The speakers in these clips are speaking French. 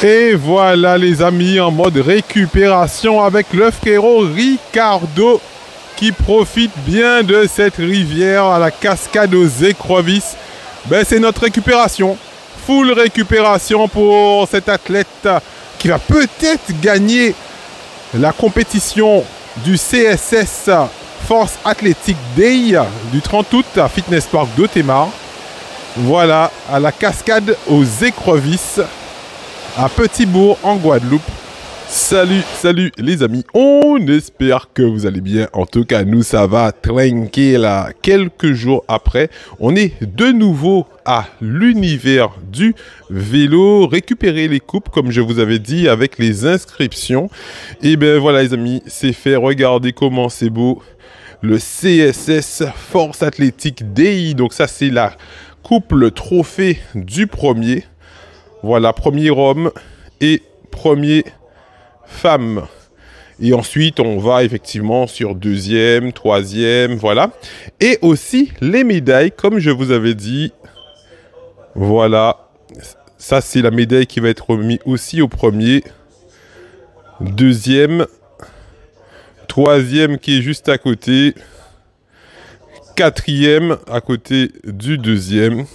Et voilà les amis, en mode récupération avec le frérot Ricardo qui profite bien de cette rivière à la cascade aux écrevisses. Ben, c'est notre récupération, full récupération pour cet athlète qui va peut-être gagner la compétition du CSS Force Athletic Day du 30 août à Fitness Park d'Othémar. Voilà, à la cascade aux écrevisses à Petit-Bourg en Guadeloupe. Salut les amis, on espère que vous allez bien. En tout cas, nous ça va tranquille là. Quelques jours après, on est de nouveau à l'univers du vélo, récupérer les coupes comme je vous avais dit avec les inscriptions. Et ben voilà les amis, c'est fait, regardez comment c'est beau. Le CSS Force Athletic Day, donc ça c'est la coupe, le trophée du premier. Voilà, premier homme et premier femme. Et ensuite, on va effectivement sur deuxième, troisième, voilà. Et aussi les médailles, comme je vous avais dit. Voilà, ça c'est la médaille qui va être remise aussi au premier. Deuxième, troisième qui est juste à côté. Quatrième à côté du deuxième.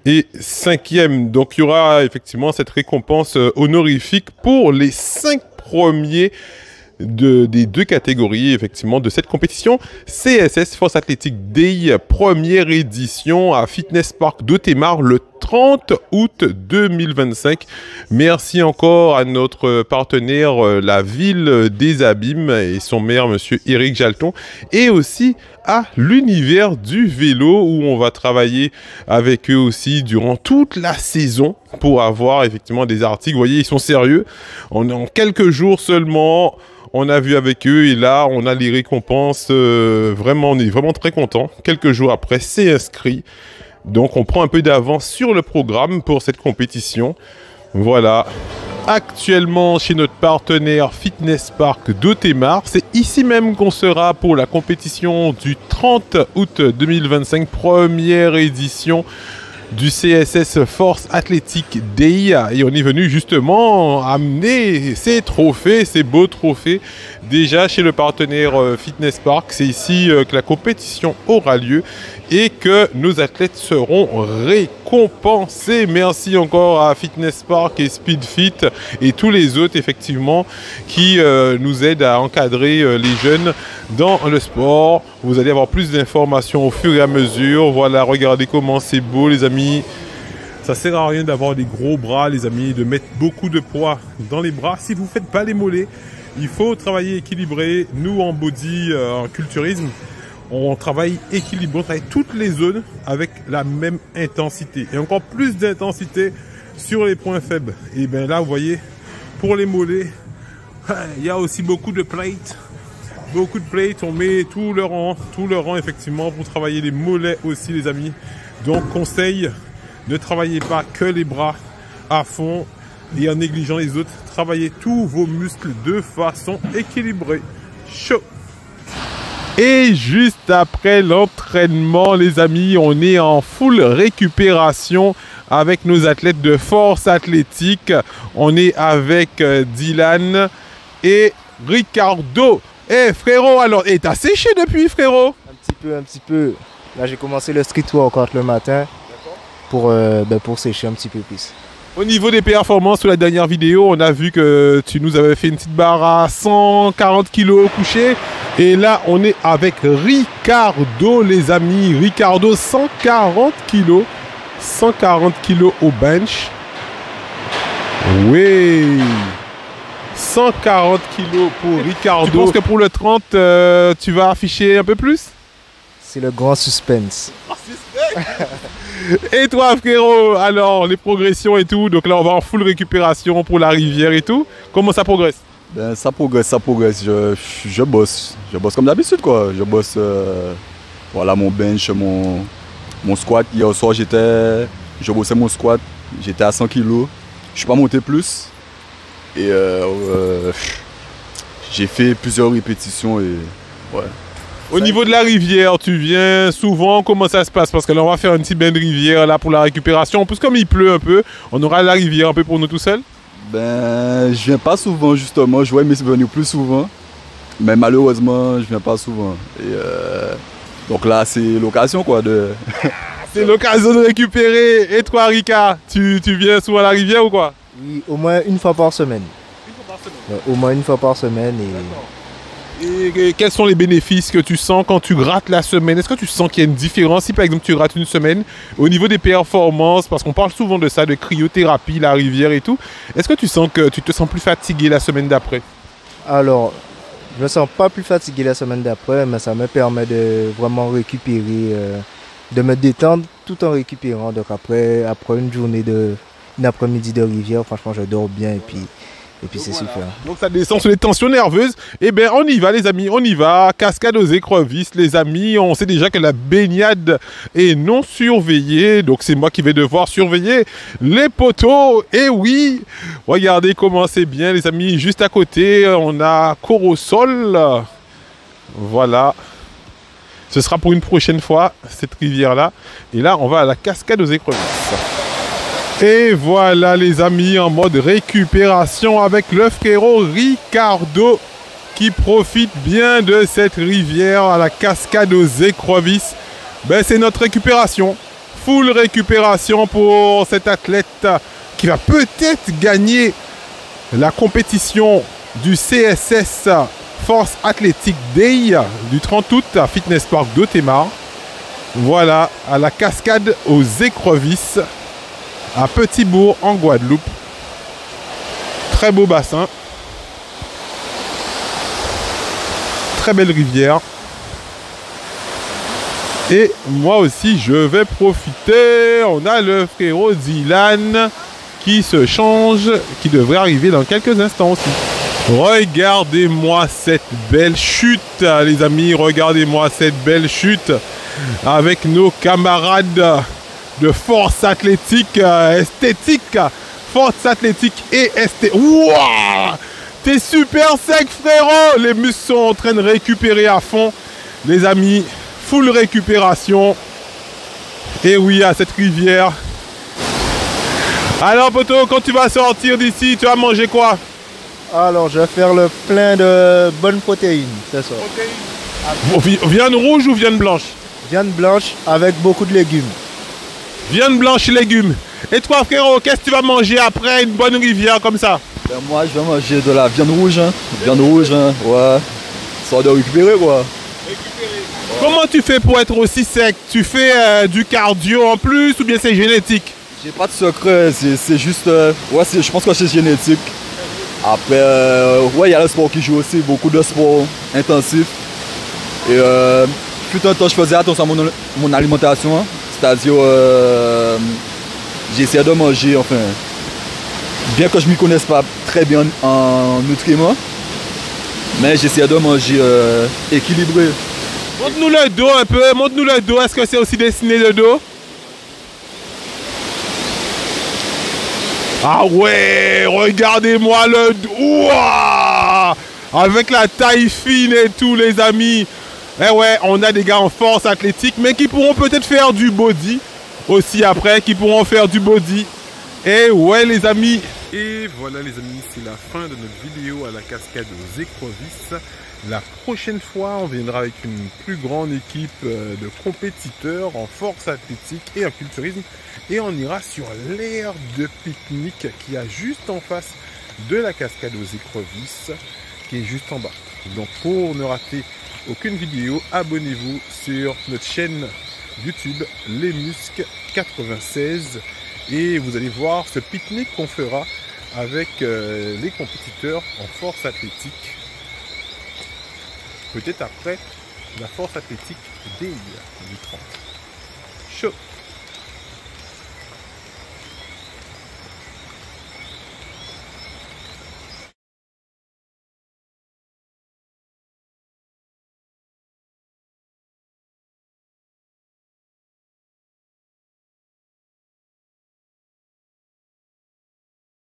Et cinquième, donc il y aura effectivement cette récompense honorifique pour les 5 premiers des deux catégories effectivement de cette compétition CSS Force Athletic Day, première édition à Fitness Park d'Othémar le 30 août 2025. Merci encore à notre partenaire, la ville des Abîmes et son maire, monsieur Éric Jalton, et aussi à l'univers du vélo où on va travailler avec eux aussi durant toute la saison pour avoir effectivement des articles. Vous voyez, ils sont sérieux. En quelques jours seulement, on a vu avec eux et là, on a les récompenses. Vraiment, on est vraiment très contents. Quelques jours après, c'est inscrit. Donc, on prend un peu d'avance sur le programme pour cette compétition. Voilà. Actuellement, chez notre partenaire Fitness Park d'Othémar, c'est ici même qu'on sera pour la compétition du 30 août 2025, première édition du CSS Force Athletic Day, et on est venu justement amener ces trophées, ces beaux trophées déjà chez le partenaire Fitness Park. C'est ici que la compétition aura lieu et que nos athlètes seront récompensés. Merci encore à Fitness Park et Speedfit et tous les autres effectivement qui nous aident à encadrer les jeunes dans le sport. Vous allez avoir plus d'informations au fur et à mesure. Voilà, regardez comment c'est beau les amis. Ça sert à rien d'avoir des gros bras les amis, de mettre beaucoup de poids dans les bras si vous ne faites pas les mollets. Il faut travailler équilibré. Nous en body, en culturisme, on travaille équilibré, on travaille toutes les zones avec la même intensité. Et encore plus d'intensité sur les points faibles. Et bien là, vous voyez, pour les mollets, il y a aussi beaucoup de plates. Beaucoup de plates, on met tout le rang effectivement pour travailler les mollets aussi les amis. Donc conseil, ne travaillez pas que les bras à fond et en négligeant les autres. Travaillez tous vos muscles de façon équilibrée. Chaud. Et juste après l'entraînement les amis, on est en full récupération avec nos athlètes de force athlétique. On est avec Dylan et Ricardo. Eh frérot, alors, t'as séché depuis frérot? Un petit peu. Là j'ai commencé le street workout le matin pour sécher un petit peu plus. Au niveau des performances, sur la dernière vidéo, on a vu que tu nous avais fait une petite barre à 140 kg au coucher. Et là, on est avec Ricardo, les amis. Ricardo, 140 kg. 140 kg au bench. Oui. 140 kg pour Ricardo. Tu penses que pour le 30, tu vas afficher un peu plus? C'est le grand suspense. Et toi frérot, alors les progressions et tout, donc là on va en full récupération pour la rivière et tout. Comment ça progresse? Ben ça progresse. Je bosse comme d'habitude quoi. Je bosse, voilà mon bench, mon squat. Hier soir je bossais mon squat, j'étais à 100 kg. Je suis pas monté plus. Et j'ai fait plusieurs répétitions et ouais. Au niveau de la rivière, tu viens souvent, comment ça se passe? Parce que là, on va faire un petit bain de rivière là pour la récupération. En plus, comme il pleut un peu, on aura la rivière un peu pour nous tout seuls. Ben, je viens pas souvent justement, je vois mes venir plus souvent. Mais malheureusement, je viens pas souvent. Et donc là, c'est l'occasion quoi de... C'est l'occasion de récupérer. Et toi, Rika, tu viens souvent à la rivière ou quoi? Oui, au moins une fois par semaine. Ouais, au moins une fois par semaine. Et quels sont les bénéfices que tu sens quand tu grattes la semaine? Est-ce que tu sens qu'il y a une différence si par exemple tu grattes une semaine au niveau des performances? Parce qu'on parle souvent de ça, de cryothérapie, la rivière et tout. Est-ce que tu sens que tu te sens plus fatigué la semaine d'après? Alors, je me sens pas plus fatigué la semaine d'après, mais ça me permet de vraiment récupérer, de me détendre tout en récupérant. Donc après une journée une après-midi de rivière, franchement, je dors bien et puis c'est Voilà. super. Donc ça descend sur les tensions nerveuses. Eh bien, on y va les amis, on y va. Cascade aux écrevisses les amis. On sait déjà que la baignade est non surveillée. Donc c'est moi qui vais devoir surveiller les poteaux. Et oui, regardez comment c'est bien les amis. Juste à côté, on a Corosol. Voilà. Ce sera pour une prochaine fois, cette rivière-là. Et là, on va à la cascade aux écrevisses. Et voilà les amis, en mode récupération avec le frérot Ricardo qui profite bien de cette rivière à la cascade aux écrevisses. Ben, c'est notre récupération, full récupération pour cet athlète qui va peut-être gagner la compétition du CSS Force Athletic Day du 30 août à Fitness Park de Témar. Voilà, à la cascade aux écrevisses. À Petit-Bourg en Guadeloupe. Très beau bassin. Très belle rivière. Et moi aussi je vais profiter. On a le frérot Dylan qui se change, qui devrait arriver dans quelques instants aussi. Regardez-moi cette belle chute les amis. Regardez-moi cette belle chute avec nos camarades de force athlétique, esthétique, force athlétique et esthétique. Wouah! T'es super sec, frérot! Les muscles sont en train de récupérer à fond. Les amis, full récupération. Et oui, à cette rivière. Alors, poto, quand tu vas sortir d'ici, tu vas manger quoi? Alors, je vais faire le plein de bonnes protéines, c'est ça. Viande rouge ou viande blanche? Viande blanche avec beaucoup de légumes. Viande blanche et légumes. Et toi, frérot, qu'est-ce que tu vas manger après une bonne rivière comme ça? Ben, moi, je vais manger de la viande rouge. Hein. Viande rouge, hein. Ouais. Ça doit récupérer, quoi. Comment tu fais pour être aussi sec? Tu fais du cardio en plus ou bien c'est génétique? J'ai pas de secret, c'est juste... ouais, je pense que c'est génétique. Après, ouais, il y a le sport qui joue aussi, beaucoup de sport intensif. Et tout un temps, je faisais attention à mon alimentation. Hein. C'est-à-dire, j'essaie de manger, enfin, bien que je ne m'y connaisse pas très bien en nutriments, mais j'essaie de manger équilibré. Montre-nous le dos un peu, montre-nous le dos. Est-ce que c'est aussi dessiné le dos? Ah ouais, regardez-moi le dos. Ouah! Avec la taille fine et tout, les amis. Eh ouais, on a des gars en force athlétique, mais qui pourront peut-être faire du body aussi après, qui pourront faire du body. Et ouais, les amis. Et voilà, les amis, c'est la fin de notre vidéo à la cascade aux écrevisses. La prochaine fois, on viendra avec une plus grande équipe de compétiteurs en force athlétique et en culturisme. Et on ira sur l'aire de pique-nique qui a juste en face de la cascade aux écrevisses, qui est juste en bas. Donc pour ne rater aucune vidéo, abonnez-vous sur notre chaîne YouTube Les Muscles 96 et vous allez voir ce pique-nique qu'on fera avec les compétiteurs en force athlétique. Peut-être après la force athlétique Day du 30. Chaud!